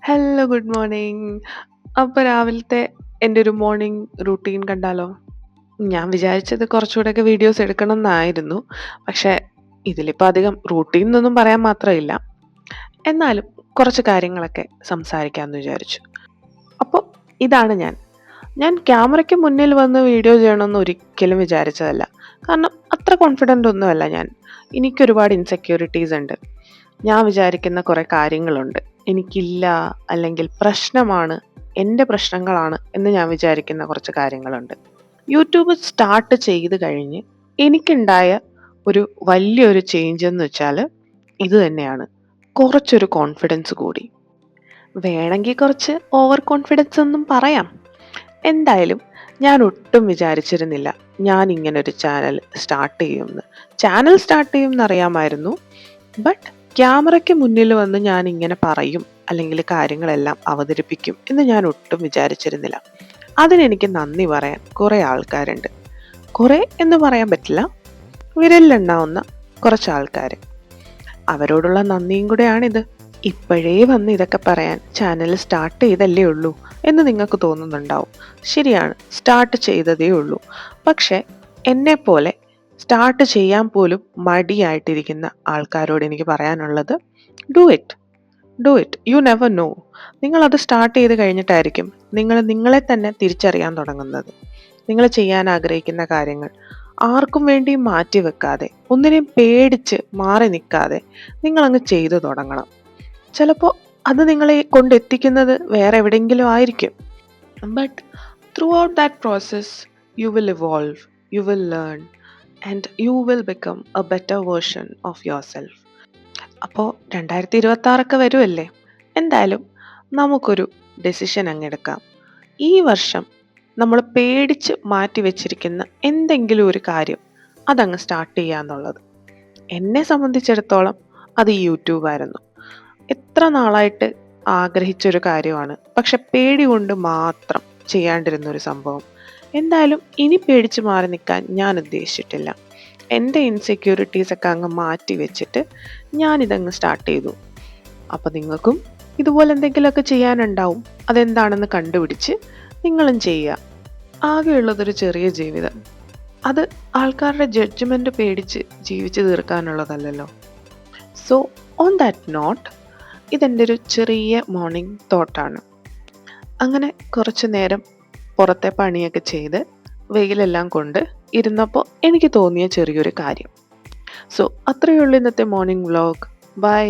Hello, good morning. അപ്പൊ രാവിലത്തെ എൻ്റെ ഒരു മോർണിംഗ് റൂട്ടീൻ കണ്ടാലോ? ഞാൻ വിചാരിച്ചത് കുറച്ചുകൂടെയൊക്കെ വീഡിയോസ് എടുക്കണം എന്നായിരുന്നു. പക്ഷേ ഇതിലിപ്പോൾ അധികം റൂട്ടീൻ എന്നൊന്നും പറയാൻ മാത്രമില്ല. എന്നാലും കുറച്ച് കാര്യങ്ങളൊക്കെ സംസാരിക്കാമെന്ന് വിചാരിച്ചു. അപ്പോൾ ഇതാണ് ഞാൻ. ഞാൻ ക്യാമറയ്ക്ക് മുന്നിൽ വന്ന് വീഡിയോ ചെയ്യണമെന്ന് ഒരിക്കലും വിചാരിച്ചതല്ല. കാരണം അത്ര കോൺഫിഡൻ്റ് ഒന്നുമല്ല ഞാൻ. എനിക്കൊരുപാട് ഇൻസെക്യൂരിറ്റീസ് ഉണ്ട്. ഞാൻ വിചാരിക്കുന്ന കുറേ കാര്യങ്ങളുണ്ട്. എനിക്കില്ല, അല്ലെങ്കിൽ പ്രശ്നമാണ്, എൻ്റെ പ്രശ്നങ്ങളാണ് എന്ന് ഞാൻ വിചാരിക്കുന്ന കുറച്ച് കാര്യങ്ങളുണ്ട്. യൂട്യൂബ് സ്റ്റാർട്ട് ചെയ്ത് കഴിഞ്ഞ് എനിക്കുണ്ടായ ഒരു വലിയൊരു ചേഞ്ച് എന്ന് വെച്ചാൽ ഇത് തന്നെയാണ്. കുറച്ചൊരു കോൺഫിഡൻസ് കൂടി. വേണമെങ്കിൽ കുറച്ച് ഓവർ കോൺഫിഡൻസ് എന്നും പറയാം. എന്തായാലും ഞാൻ ഒട്ടും വിചാരിച്ചിരുന്നില്ല ഞാൻ ഇങ്ങനൊരു ചാനൽ സ്റ്റാർട്ട് ചെയ്യുമെന്ന്. ചാനൽ സ്റ്റാർട്ട് ചെയ്യുമെന്ന് അറിയാമായിരുന്നു. ബട്ട് ക്യാമറയ്ക്ക് മുന്നിൽ വന്ന് ഞാൻ ഇങ്ങനെ പറയും, അല്ലെങ്കിൽ കാര്യങ്ങളെല്ലാം അവതരിപ്പിക്കും എന്ന് ഞാൻ ഒട്ടും വിചാരിച്ചിരുന്നില്ല. അതിനെനിക്ക് നന്ദി പറയാൻ കുറേ ആൾക്കാരുണ്ട്. കുറേ എന്ന് പറയാൻ പറ്റില്ല, വിരലിലെണ്ണാവുന്ന കുറച്ച് ആൾക്കാർ. അവരോടുള്ള നന്ദിയും കൂടെയാണിത്. ഇപ്പോഴേ വന്ന് ഇതൊക്കെ പറയാൻ ചാനൽ സ്റ്റാർട്ട് ചെയ്തല്ലേ ഉള്ളൂ എന്ന് നിങ്ങൾക്ക് തോന്നുന്നുണ്ടാവും. ശരിയാണ്, സ്റ്റാർട്ട് ചെയ്തതേ ഉള്ളൂ. പക്ഷെ എന്നെപ്പോലെ സ്റ്റാർട്ട് ചെയ്യാൻ പോലും മടിയായിട്ടിരിക്കുന്ന ആൾക്കാരോട് എനിക്ക് പറയാനുള്ളത്, do it. Do it. You never know. നിങ്ങളത് സ്റ്റാർട്ട് ചെയ്ത് കഴിഞ്ഞിട്ടായിരിക്കും നിങ്ങൾ നിങ്ങളെ തന്നെ തിരിച്ചറിയാൻ തുടങ്ങുന്നത്. നിങ്ങൾ ചെയ്യാൻ ആഗ്രഹിക്കുന്ന കാര്യങ്ങൾ ആർക്കും വേണ്ടി മാറ്റി വെക്കാതെ, ഒന്നിനെയും പേടിച്ച് മാറി നിൽക്കാതെ നിങ്ങളങ്ങ് ചെയ്തു തുടങ്ങണം. ചിലപ്പോൾ അത് നിങ്ങളെ കൊണ്ടെത്തിക്കുന്നത് വേറെ എവിടെയെങ്കിലും ആയിരിക്കും. But through out that process you will evolve, you will learn and you will become A better version of your self. അപ്പോൾ 2026 വരുമല്ലേ, എന്തായാലും നമുക്കൊരു ഡെസിഷൻ അങ്ങെടുക്കാം. ഈ വർഷം നമ്മൾ പേടിച്ച് മാറ്റി വെച്ചിരിക്കുന്ന എന്തെങ്കിലും ഒരു കാര്യം അതങ്ങ് സ്റ്റാർട്ട് ചെയ്യുക എന്നുള്ളത്. എന്നെ സംബന്ധിച്ചിടത്തോളം അത് യൂട്യൂബായിരുന്നു. എത്ര നാളായിട്ട് ആഗ്രഹിച്ചൊരു കാര്യമാണ്, പക്ഷെ പേടി കൊണ്ട് മാത്രം ചെയ്യാണ്ടിരുന്നൊരു സംഭവം. എന്തായാലും ഇനി പേടിച്ച് മാറി നിൽക്കാൻ ഞാൻ ഉദ്ദേശിച്ചിട്ടില്ല. എൻ്റെ ഇൻസെക്യൂരിറ്റീസൊക്കെ അങ്ങ് മാറ്റി വെച്ചിട്ട് ഞാനിതങ്ങ് സ്റ്റാർട്ട് ചെയ്തു. അപ്പോൾ നിങ്ങൾക്കും ഇതുപോലെ എന്തെങ്കിലുമൊക്കെ ചെയ്യാനുണ്ടാവും. അതെന്താണെന്ന് കണ്ടുപിടിച്ച് നിങ്ങളും ചെയ്യുക. ആകെയുള്ളതൊരു ചെറിയ ജീവിതം. അത് ആൾക്കാരുടെ ജഡ്ജ്മെൻറ്റ് പേടിച്ച് ജീവിച്ച് തീർക്കാനുള്ളതല്ലല്ലോ. സോ ഓൺ ദാറ്റ് നോട്ട്, ഇതെൻ്റെ ഒരു ചെറിയ മോർണിംഗ് തോട്ടാണ്. അങ്ങനെ കുറച്ച് നേരം പുറത്തെ പണിയൊക്കെ ചെയ്ത് വെയിലെല്ലാം കൊണ്ട് ഇരുന്നപ്പോൾ എനിക്ക് തോന്നിയ ചെറിയൊരു കാര്യം. സോ അത്രയേ ഉള്ളൂ ഇന്നത്തെ മോർണിംഗ് വ്ലോഗ്. ബൈ.